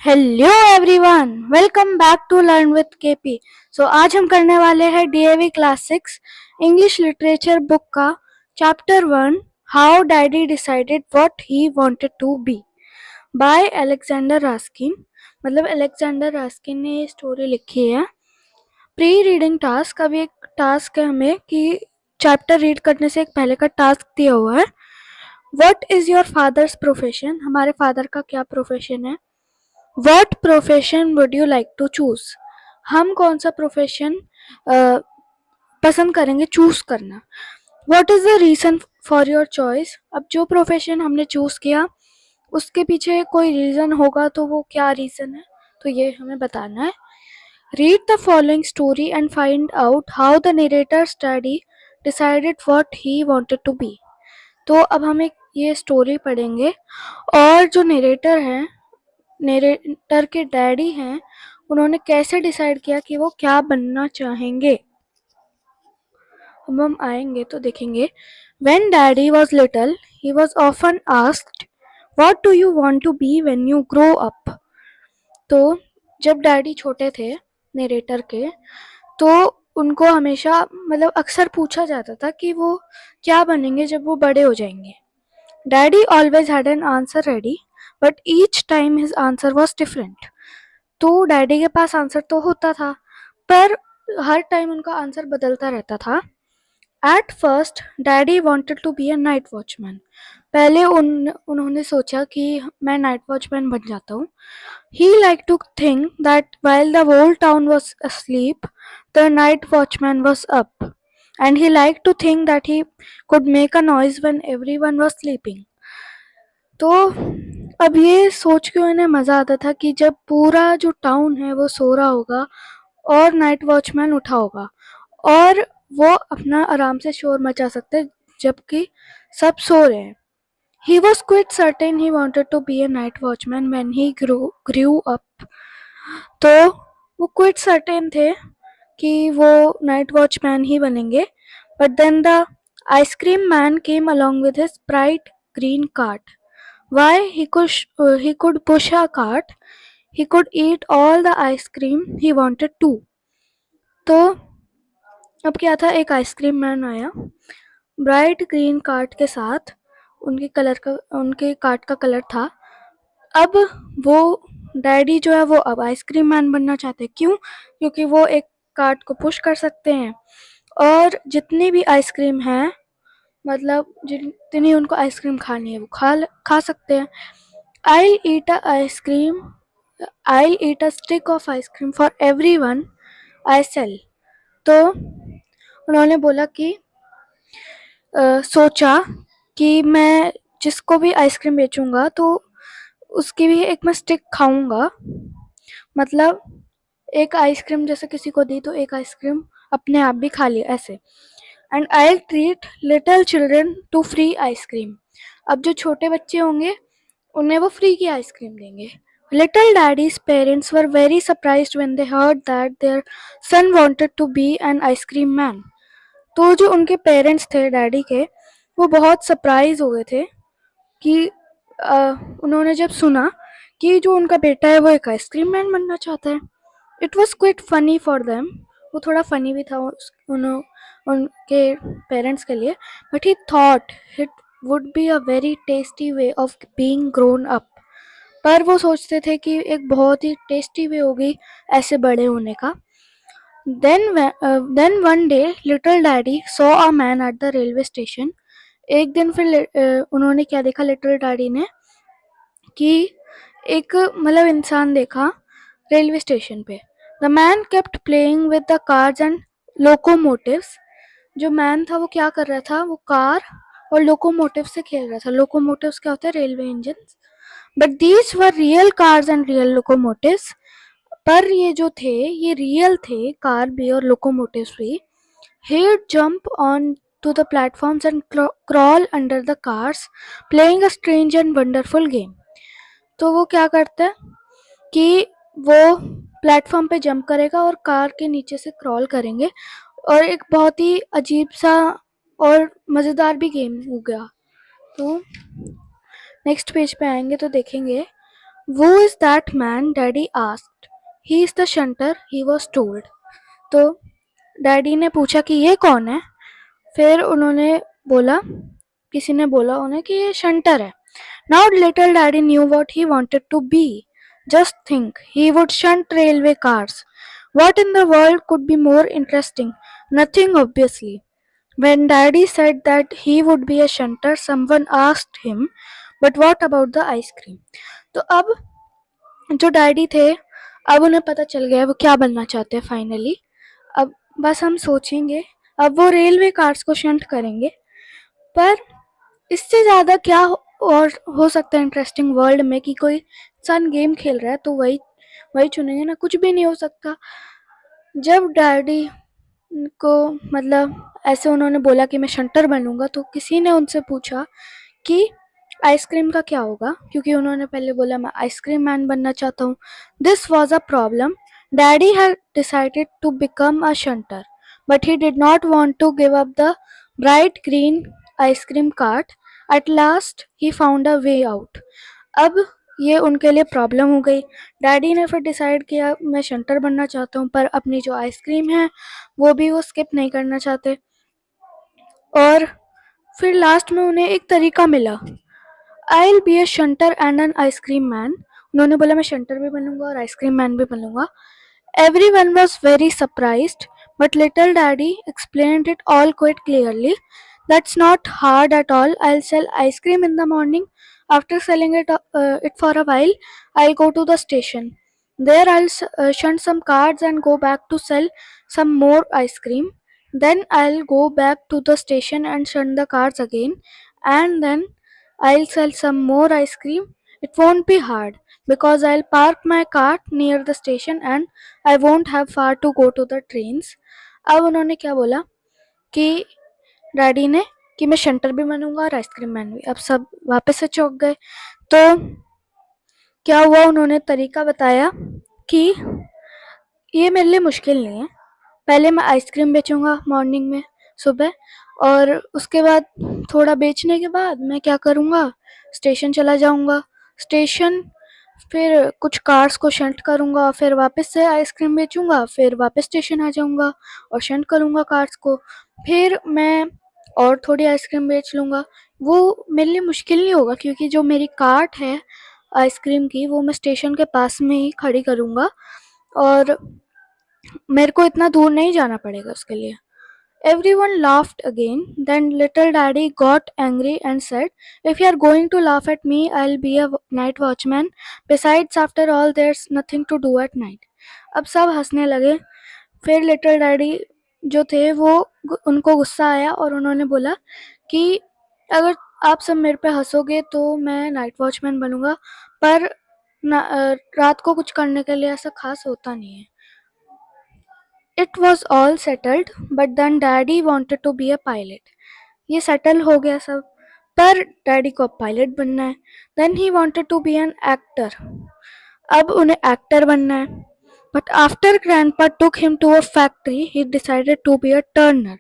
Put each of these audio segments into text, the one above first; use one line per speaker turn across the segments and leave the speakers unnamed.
Hello everyone, welcome back to learn with KP. आज हम करने वाले हैं DAV class 6 English literature book का chapter 1 how daddy decided what he wanted to be by Alexander Raskin. मतलब Alexander Raskin ने ये स्टोरी लिखी है। प्री रीडिंग टास्क, अभी एक टास्क है हमें कि चैप्टर रीड करने से एक पहले का टास्क दिया हुआ है। What is your fathers profession, हमारे फादर का क्या प्रोफेशन है। What profession would you like to choose? हम कौन सा प्रोफेशन पसंद करेंगे चूज करना। What is the reason for your choice? अब जो प्रोफेशन हमने चूज किया उसके पीछे कोई रीजन होगा, तो वो क्या रीजन है, तो ये हमें बताना है। Read the following story and find out how the narrator study decided what he wanted to be. तो अब हम एक ये स्टोरी पढ़ेंगे और जो नेरेटर के डैडी हैं उन्होंने कैसे डिसाइड किया कि वो क्या बनना चाहेंगे। अब हम आएंगे तो देखेंगे When daddy was little, he was often asked, What do you want to be when you grow up? तो जब डैडी छोटे थे नेरेटर के, तो उनको हमेशा मतलब अक्सर पूछा जाता था कि वो क्या बनेंगे जब वो बड़े हो जाएंगे। Daddy always had an answer ready, but each time his answer was different. तो डैडी के पास आंसर तो होता था, पर हर टाइम उनका आंसर बदलता रहता था। At first daddy wanted to be a night watchman. पहले उन्होंने सोचा कि मैं नाइट वॉचमैन बन जाता हूँ। He like to think that while the whole town was asleep, the night watchman was up, and he like to think that he could make a noise when everyone was sleeping. तो अब ये सोच के उन्हें मज़ा आता था कि जब पूरा जो टाउन है वो सो रहा होगा और नाइट वॉचमैन उठा होगा और वो अपना आराम से शोर मचा सकते हैं जबकि सब सो रहे हैं। He was quite certain he wanted to be a night watchman when he grew up. तो वो क्विट सर्टेन थे कि वो नाइट वॉचमैन ही बनेंगे। But then the ice cream man came along with his bright green cart. Why he could push a cart, he could eat all the ice cream he wanted to. तो अब क्या था, एक आइसक्रीम मैन आया bright green cart के साथ। उनके cart का कलर था। अब वो डैडी जो है वो अब आइसक्रीम मैन बनना चाहते हैं। क्यों? क्योंकि वो एक कार्ट को पुश कर सकते हैं और जितनी भी आइसक्रीम है, मतलब जितनी उनको आइसक्रीम खानी है वो खा सकते हैं। I'll eat a ice cream. I'll eat a stick of ice cream for everyone I sell. तो उन्होंने बोला कि सोचा कि मैं जिसको भी आइसक्रीम बेचूंगा तो उसकी भी एक मैं स्टिक खाऊंगा। मतलब एक आइसक्रीम जैसे किसी को दी तो एक आइसक्रीम अपने आप भी खा ली ऐसे। And I treat little children to free ice cream. अब जो छोटे बच्चे होंगे उन्हें वो फ्री की आइसक्रीम देंगे। Little Daddy's parents were very surprised when they heard that their son wanted to be an ice cream man. तो जो उनके पेरेंट्स थे डैडी के, वो बहुत सरप्राइज हो गए थे कि उन्होंने जब सुना कि जो उनका बेटा है वो एक आइसक्रीम मैन बनना चाहता है। It was quit funny for them. वो थोड़ा फनी भी था उनके पेरेंट्स के लिए। But he thought it would be a very tasty way of being grown up. पर वो सोचते थे कि एक बहुत ही टेस्टी वे होगी ऐसे बड़े होने का। Then one day little daddy saw a man at the railway station. एक दिन फिर उन्होंने क्या देखा लिटिल डैडी ने कि एक मतलब इंसान देखा रेलवे स्टेशन पे। The man kept playing with the cars and locomotives. जो मैन था वो क्या कर रहा था, वो कार और लोकोमोटिव से खेल रहा था। लोकोमोटिव्स क्या होता है, railway engine. But these were real cars and real locomotives. पर ये जो थे ये रियल थे, कार भी और लोकोमोटिव्स भी। He'd jump on to the platforms and crawl under the cars, playing a strange and wonderful game. तो वो क्या करता है कि वो प्लेटफॉर्म पे जंप करेगा और कार के नीचे से क्रॉल करेंगे और एक बहुत ही अजीब सा और मज़ेदार भी गेम हो गया। तो नेक्स्ट पेज पे आएंगे तो देखेंगे Who is that man? Daddy asked. He is the shunter, he was told. तो डैडी ने पूछा कि ये कौन है. फिर उन्होंने बोला, किसी ने बोला उन्हें कि ये शंटर है. Now little daddy knew what he wanted to be. Just think, he would shunt railway cars. What in the world could be more interesting? Nothing, obviously. When daddy said that he would be a shunter, someone asked him, but what about the ice cream? तो अब जो daddy थे, अब उन्हें पता चल गया वो क्या बनना चाहते हैं फाइनली. अब बस हम सोचेंगे, अब वो रेलवे कार्स को शंट करेंगे. पर इससे ज़्यादा क्या और हो सकता है इंटरेस्टिंग वर्ल्ड में कि कोई सन गेम खेल रहा है तो वही वही चुनेंगे ना. कुछ भी नहीं हो सकता. जब डैडी को मतलब ऐसे उन्होंने बोला कि मैं शंटर बनूंगा, तो किसी ने उनसे पूछा कि आइसक्रीम का क्या होगा, क्योंकि उन्होंने पहले बोला मैं आइसक्रीम मैन बनना चाहता हूँ. This was a problem. Daddy had decided to become a shunter, but he did not want to give up the bright green ice cream cart. At last he found a way out. अब ये उनके लिए problem हो गई. Daddy ने फिर decide किया मैं शंटर बनना चाहता हूँ, पर अपनी जो आइसक्रीम है वो भी वो स्किप नहीं करना चाहते. और फिर लास्ट में उन्हें एक तरीका मिला. I'll be a shunter and an ice cream man. उन्होंने बोला मैं शंटर भी बनूंगा और आइसक्रीम मैन भी बनूंगा. Everyone was very surprised, but little daddy explained it all quite clearly. That's not hard at all. I'll sell ice cream in the morning. After selling it for a while, I'll go to the station. There I'll shunt some cards and go back to sell some more ice cream. Then I'll go back to the station and shunt the cards again. And then I'll sell some more ice cream. It won't be hard because I'll park my cart near the station and I won't have far to go to the trains. अब उन्होंने क्या बोला कि daddy ने कि मैं shunter भी बनूंगा और आइसक्रीम मैन भी. अब सब वापस से चौंक गए. तो क्या हुआ, उन्होंने तरीका बताया कि ये मेरे लिए मुश्किल नहीं है. पहले मैं आइसक्रीम बेचूंगा मॉर्निंग में सुबह, और उसके बाद थोड़ा बेचने के बाद मैं क्या करूँगा, स्टेशन चला जाऊँगा. स्टेशन फिर कुछ कार्स को शंट करूँगा, फिर वापस से आइसक्रीम बेचूंगा, फिर वापस स्टेशन आ जाऊँगा और शंट करूँगा कार्स को. फिर मैं और थोड़ी आइसक्रीम बेच लूँगा. वो मेरे लिए मुश्किल नहीं होगा क्योंकि जो मेरी कार्ट है आइसक्रीम की वो मैं स्टेशन के पास में ही खड़ी करूँगा और मेरे को इतना दूर नहीं जाना पड़ेगा उसके लिए. Everyone laughed again. Then little daddy got angry and said, if you are going to laugh at me, I'll be a night watchman. Besides, after all, there's nothing to do at night. अब सब हंसने लगे. फिर little daddy जो थे वो उनको गुस्सा आया और उन्होंने बोला कि अगर आप सब मेरे पे हंसोगे तो मैं नाइट वॉचमैन बनूंगा, पर रात को कुछ करने के लिए ऐसा खास होता नहीं है. It was all settled, but then Daddy wanted to be a pilot. ये सेटल हो गया सब, पर डैडी को अब पायलट बनना है. Then he wanted to be an actor. अब उन्हें एक्टर बनना है. But after Grandpa took him to a factory, he decided to be a turner.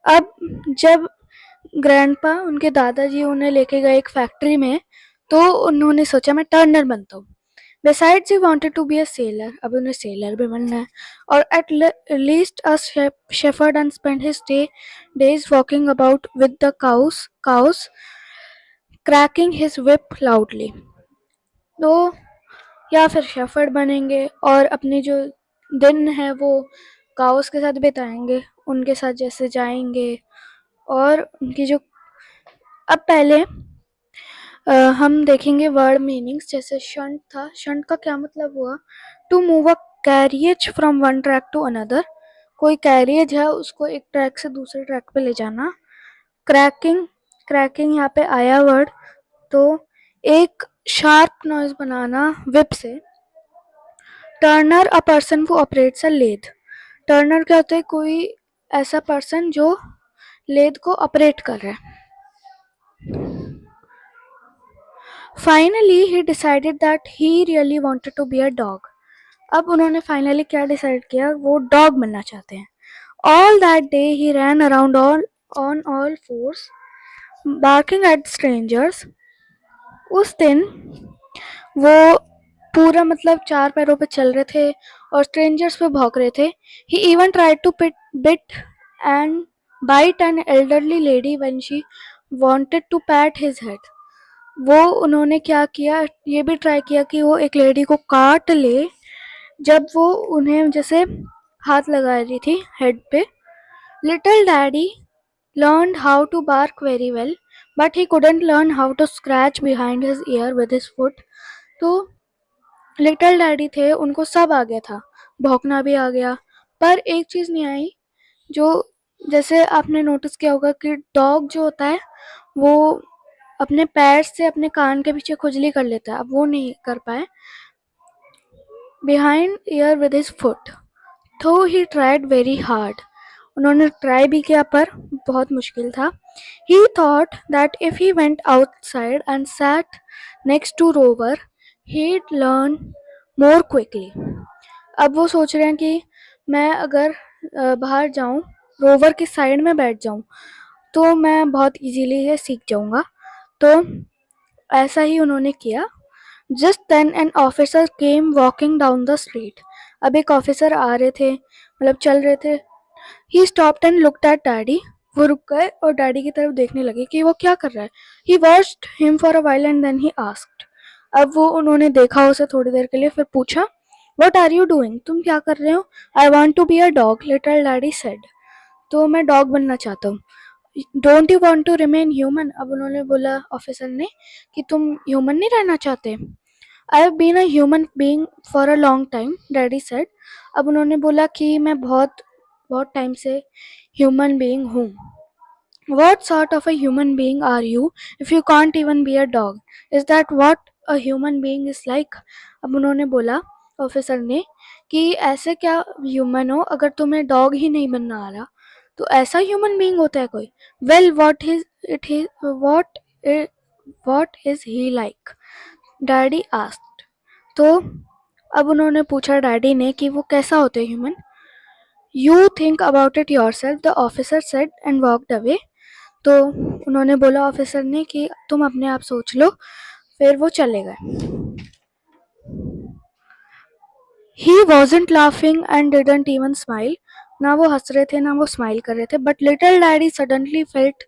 अब जब ग्रैंडपा उनके दादाजी उन्हें लेके गए एक फैक्ट्री में, तो उन्होंने सोचा मैं टर्नर बनता हूँ. Besides, he wanted to be a sailor. अब उन्हें सेलर भी बनना है. और at least a shepherd and spent his days walking about with the cows, cracking his whip loudly. तो या फिर शेफर्ड बनेंगे और अपनी जो दिन है वो काउस के साथ बिताएंगे, उनके साथ जैसे जाएंगे और उनकी जो. अब पहले हम देखेंगे वर्ड मीनिंग्स. जैसे शंट था, शंट का क्या मतलब हुआ, to move a carriage from one track to another. कोई कैरियज है उसको एक ट्रैक से दूसरे ट्रैक पे ले जाना. क्रैकिंग, क्रैकिंग यहाँ पे आया वर्ड, तो एक शार्प नॉइज बनाना विप से. Turner a person who operates a lathe. Turner क्या होता है, कोई ऐसा पर्सन जो लेथ को ऑपरेट कर रहा है. Finally, he decided that he really wanted to be a dog. अब उन्होंने फाइनली क्या डिसाइड किया, वो डॉग बनना चाहते हैं. All that day he ran around on all fours, barking at strangers. उस दिन वो पूरा मतलब 4 पैरों पे चल रहे थे और स्ट्रेंजर्स पे भौंक रहे थे। He even tried to bit and bite an elderly lady when she wanted to pat his head. वो उन्होंने क्या किया, ये भी ट्राई किया कि वो एक लेडी को काट ले जब वो उन्हें जैसे हाथ लगा रही थी हेड पे। Little daddy learned how to bark very well, but he couldn't learn how to scratch behind his ear with his foot. तो लिटिल डैडी थे, उनको सब आ गया था, भौंकना भी आ गया, पर एक चीज़ नहीं आई जो जैसे आपने नोटिस किया होगा कि डॉग जो होता है वो अपने पैर से अपने कान के पीछे खुजली कर लेता है, अब वो नहीं कर पाए। Behind ear with his foot, though he tried very hard, उन्होंने ट्राई भी किया पर बहुत मुश्किल था। He thought that if he went outside and sat next to Rover he'd learn more quickly. अब वो सोच रहे हैं कि मैं अगर बाहर जाऊं, रोवर के साइड में बैठ जाऊं, तो मैं बहुत इजीली ये सीख जाऊंगा। तो ऐसा ही उन्होंने किया। Just then an officer came walking down the street, अब एक ऑफिसर आ रहे थे, मतलब चल रहे थे। He stopped and looked at daddy, वो रुक गए और डैडी की तरफ देखने लगे कि वो क्या कर रहा है। He watched him for a while and then he asked, अब वो उन्होंने देखा उसे थोड़ी देर के लिए, फिर पूछा व्हाट आर यू डूइंग, तुम क्या कर रहे हो। I want to be a dog, little daddy said, तो मैं डॉग बनना चाहता हूँ। Don't you want to remain human, अब उन्होंने बोला ऑफिसर ने कि तुम ह्यूमन नहीं रहना चाहते। I have been a human being for a long time, daddy said, अब उन्होंने बोला कि मैं बहुत बहुत टाइम से ह्यूमन बीइंग हूँ। What sort of a human being are you if you can't even be a dog? Is that what a human being is like? अब उन्होंने बोला ऑफिसर ने कि ऐसे क्या ह्यूमन हो अगर तुम्हें डॉग ही नहीं बनना आ रहा, तो ऐसा ह्यूमन बीइंग होता है कोई। Well what is he like, daddy asked, तो अब उन्होंने पूछा डैडी ने कि वो कैसा होते human. You think about it your self, the officer said and walked away, तो उन्होंने बोला ऑफिसर ने कि तुम अपने आप सोच लो, फिर वो चले गए। He wasn't laughing and didn't even smile, ना वो हंस रहे थे ना वो स्माइल कर रहे थे। But little daddy suddenly felt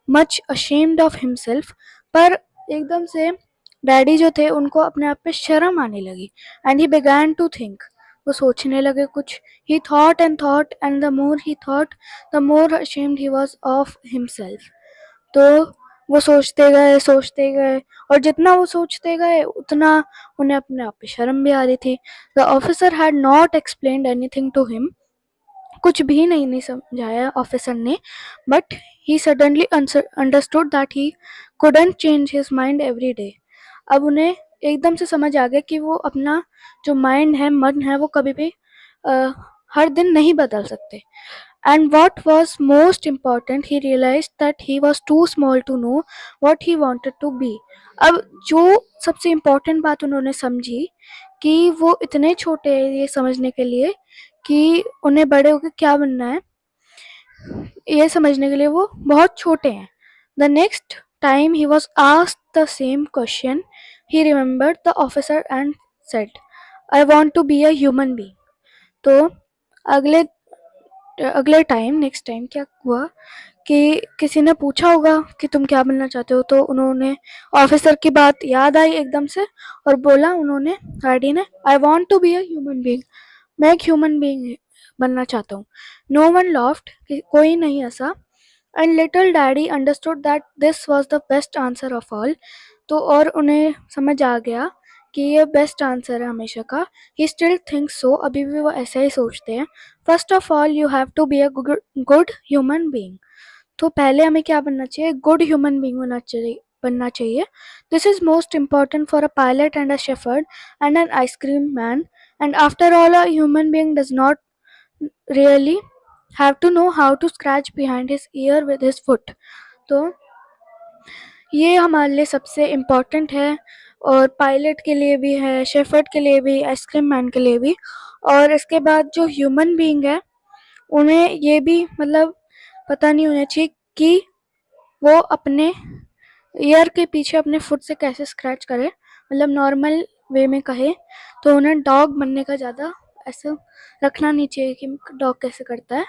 much ashamed of himself, पर एकदम से डैडी जो थे उनको अपने आप पे शर्म आने लगी। And he began to think, वो सोचने लगे कुछ। He thought and the more he thought the more ashamed he was of himself, तो वो सोचते गए और जितना वो सोचते गए उतना उन्हें अपने आप पे शर्म भी आ रही थी। The officer had not explained anything to him, कुछ भी नहीं समझाया ऑफिसर ने, but he suddenly understood that he couldn't change his mind every day, अब उन्हें एकदम से समझ आ गया कि वो अपना जो माइंड है, मन है, वो कभी भी हर दिन नहीं बदल सकते। And what was most important, he realized that he was too small to know what he wanted to be. अब जो सबसे इम्पोर्टेंट बात उन्होंने समझी कि वो इतने छोटे हैं ये समझने के लिए कि उन्हें बड़े होकर क्या बनना है, ये समझने के लिए वो बहुत छोटे हैं। The next time he was asked the same question, he remembered the officer and said, I want to be a human being. तो अगले अगले टाइम नेक्स्ट टाइम क्या हुआ कि किसी ने पूछा होगा कि तुम क्या बनना चाहते हो, तो उन्होंने ऑफिसर की बात याद आई एकदम से और बोला उन्होंने, डैडी ने, I want to be a human being, मैं एक ह्यूमन बीइंग बनना चाहता हूँ। नो वन लॉफ्ड, कोई नहीं हंसा। And little daddy understood that this was the best answer of all, तो और उन्हें समझ आ गया कि ये बेस्ट आंसर है हमेशा का। ही स्टिल थिंक्स सो, अभी भी वो ऐसा ही सोचते हैं। First of all you have to be a good human being, तो पहले हमें क्या बनना चाहिए, गुड ह्यूमन बीइंग बनना चाहिए। This is most important for a pilot and a shepherd and an ice cream man, and after all a human being does not really have to know how to scratch behind his ear with his foot. तो ये हमारे लिए सबसे important है, और pilot के लिए भी है, शेफर्ड के लिए भी, आइसक्रीम मैन के लिए भी। और इसके बाद जो ह्यूमन बीइंग है उन्हें ये भी मतलब पता नहीं होना चाहिए कि वो अपने ईयर के पीछे अपने फुट से कैसे स्क्रैच करे, मतलब नॉर्मल वे में कहे तो उन्हें डॉग बनने का ज़्यादा ऐसा रखना नहीं चाहिए कि डॉग कैसे करता है।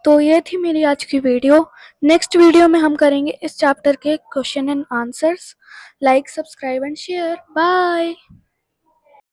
तो ये थी मेरी आज की वीडियो। नेक्स्ट वीडियो में हम करेंगे इस चैप्टर के question and answers. Like, subscribe and share. Bye.